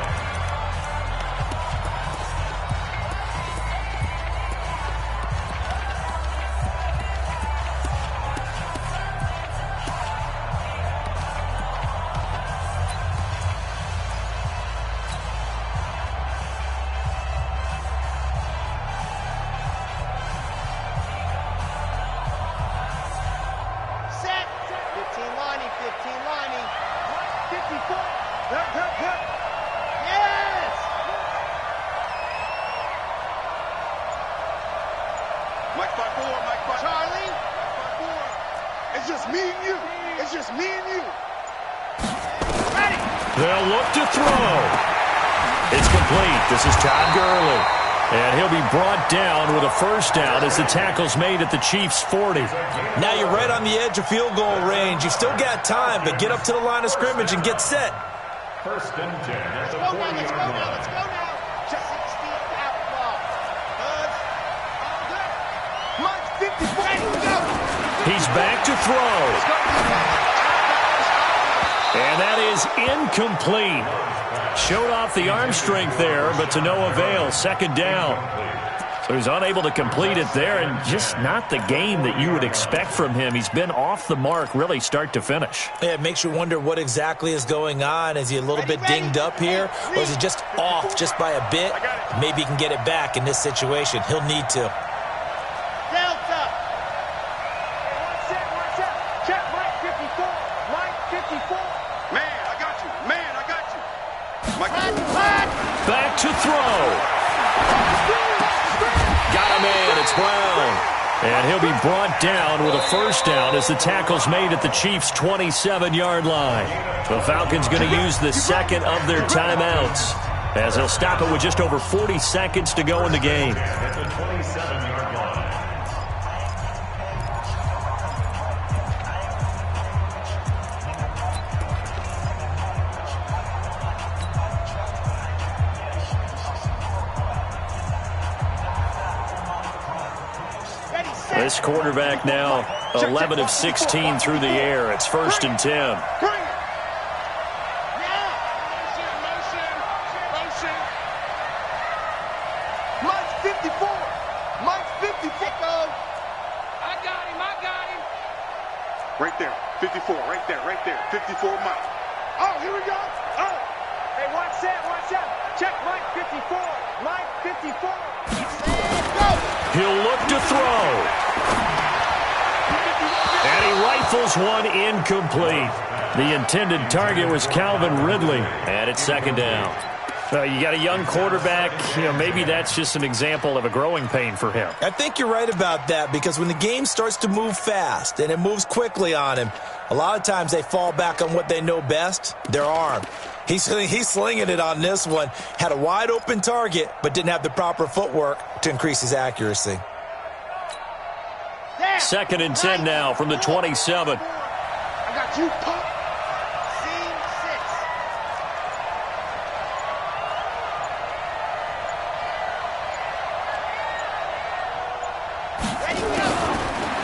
They'll look to throw. It's complete. This is Todd Gurley. And he'll be brought down with a 1st down as the tackle's made at the Chiefs' 40. Now you're right on the edge of field goal range. You've still got time, but get up to the line of scrimmage and get set. 1st and 10 at the 40-yard line. Let's go now. 60 out ball. Mike 54. He's back to throw. And that is incomplete. Showed off the arm strength there, but to no avail. 2nd down. So he's unable to complete it there, and just not the game that you would expect from him. He's been off the mark really start to finish. Yeah, it makes you wonder what exactly is going on. Is he a little bit dinged up here, or is he just off just by a bit? Maybe he can get it back in this situation. He'll need to. Delta. Check Mike 54. Mike 54. Man, I got you. Man, I got you. Mike, Back to throw. Got a man. It's Brown. And he'll be brought down with a 1st down as the tackle's made at the Chiefs' 27-yard line. The Falcons going to use the 2nd of their timeouts as they'll stop it with just over 40 seconds to go in the game. At the 27-yard line. This quarterback now 11 of 16 through the air. It's 1st and 10. Mike 54. Mike 54. I got him. Right there, 54, right there, 54 Mike. Oh, here we go. Oh. Hey, watch that. Check Mike 54. Mike 54. He'll look to throw. And he rifles one incomplete. The intended target was Calvin Ridley. And it's second down. You got a young quarterback. Maybe that's just an example of a growing pain for him. I think you're right about that, because when the game starts to move fast and it moves quickly on him, a lot of times they fall back on what they know best, their arm. He's slinging it on this one. Had a wide open target, but didn't have the proper footwork to increase his accuracy. Second and 10 now from the 27. I got you, Pop.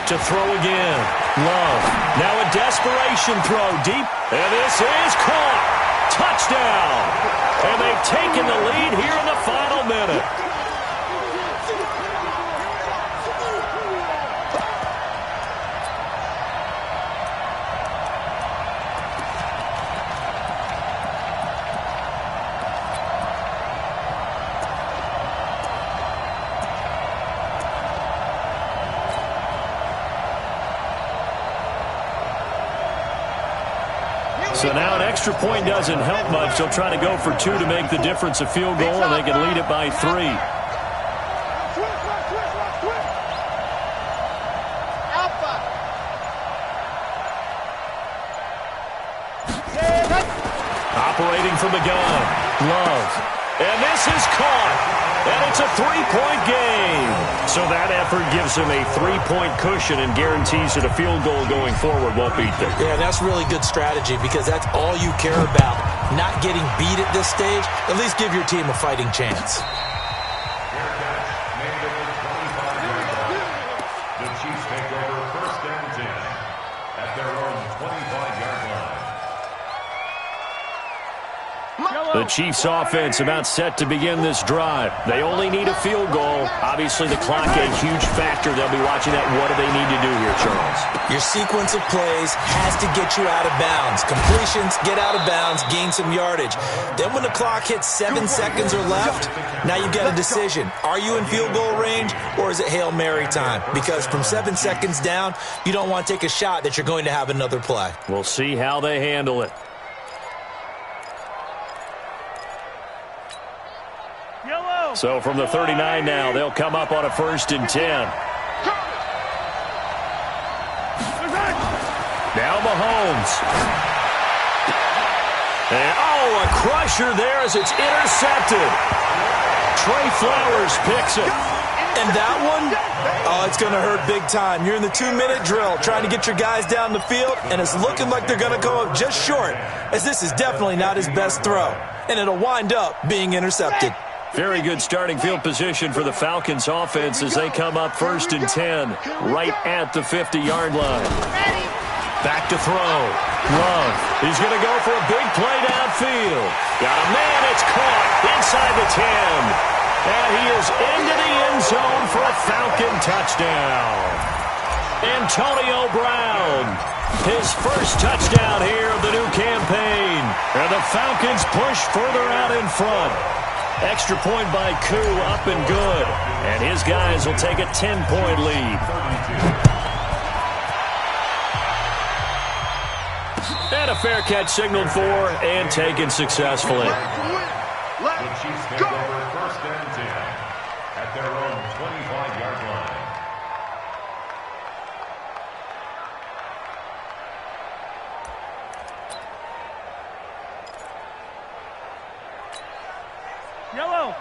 To throw again. Love. Now a desperation throw deep. And this is caught. Touchdown. And they've taken the lead here in the final minute. So now an extra point doesn't help much. They'll try to go for two to make the difference a field goal, and they can lead it by 3. Operating from the gun. Love. And this is caught. And it's a 3-point game. So that effort gives him a 3-point cushion and guarantees that a field goal going forward won't beat them. Yeah, that's really good strategy, because that's all you care about. Not getting beat at this stage. At least give your team a fighting chance. The Chiefs take over first and 10 at their own 25-yard line. The Chiefs offense about set to begin this drive. They only need a field goal. Obviously, the clock a huge factor. They'll be watching that. What do they need to do here, Charles? Your sequence of plays has to get you out of bounds. Completions, get out of bounds, gain some yardage. Then when the clock hits 7 seconds or left, now you've got a decision. Are you in field goal range, or is it Hail Mary time? Because from 7 seconds down, you don't want to take a shot that you're going to have another play. We'll see how they handle it. So from the 39 now, they'll come up on a 1st and 10. Now Mahomes. And, a crusher there as it's intercepted. Trey Flowers picks it. And that one, it's going to hurt big time. You're in the 2-minute drill trying to get your guys down the field, and it's looking like they're going to come up just short, as this is definitely not his best throw. And it'll wind up being intercepted. Very good starting field position for the Falcons offense as they come up 1st and 10 right at the 50-yard line. Back to throw. Love. He's going to go for a big play downfield. Got a man. It's caught inside the 10. And he is into the end zone for a Falcon touchdown. Antonio Brown. His first touchdown here of the new campaign. And the Falcons push further out in front. Extra point by Koo, up and good. And his guys will take a 10-point lead. And a fair catch signaled for and taken successfully. The Chiefs take over first and 10 at their own 25-yard line.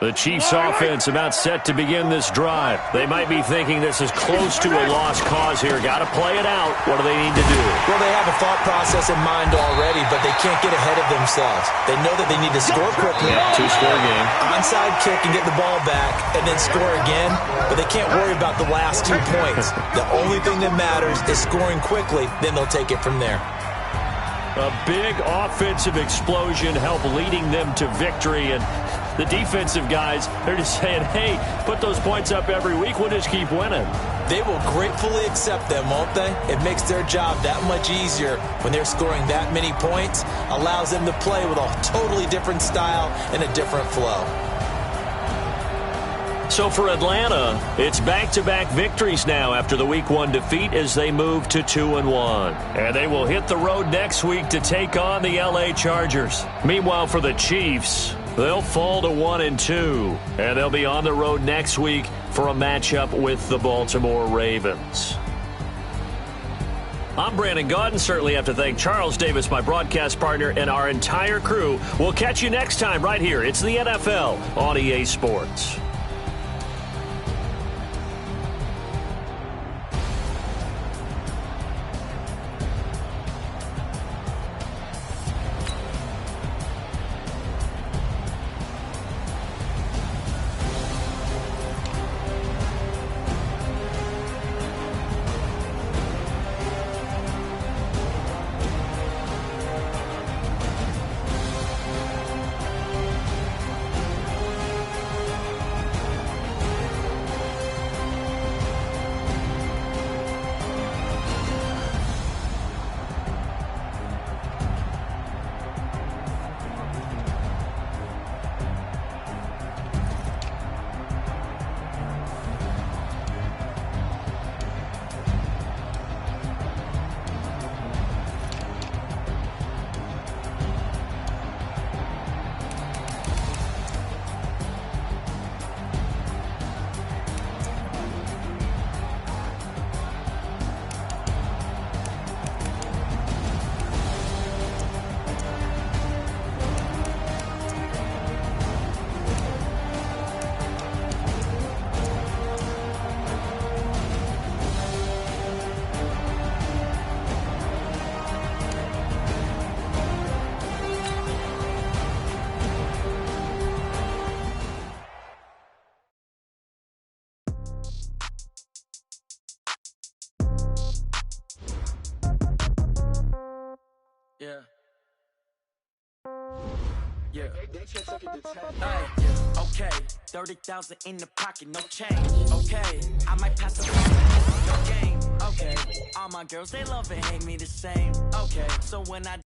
The Chiefs offense about set to begin this drive. They might be thinking this is close to a lost cause here. Got to play it out. What do they need to do? Well, they have a thought process in mind already, but they can't get ahead of themselves. They know that they need to score quickly. Yeah, 2-score game. Onside kick and get the ball back and then score again, but they can't worry about the last 2 points. The only thing that matters is scoring quickly, then they'll take it from there. A big offensive explosion helped leading them to victory, and the defensive guys, they're just saying, hey, put those points up every week. We'll just keep winning. they will gratefully accept them, won't they? It makes their job that much easier when they're scoring that many points, allows them to play with a totally different style and a different flow. So for Atlanta, it's back-to-back victories now after the Week 1 defeat as they move to 2-1. And they will hit the road next week to take on the LA Chargers. Meanwhile, for the Chiefs, they'll fall to 1-2. And they'll be on the road next week for a matchup with the Baltimore Ravens. I'm Brandon Gaudin. Certainly have to thank Charles Davis, my broadcast partner, and our entire crew. We'll catch you next time right here. It's the NFL on EA Sports. Yeah. Okay. 30,000 in the pocket, no change. Okay. I might pass the no game. Okay. All my girls, they love and hate me the same. Okay. So when I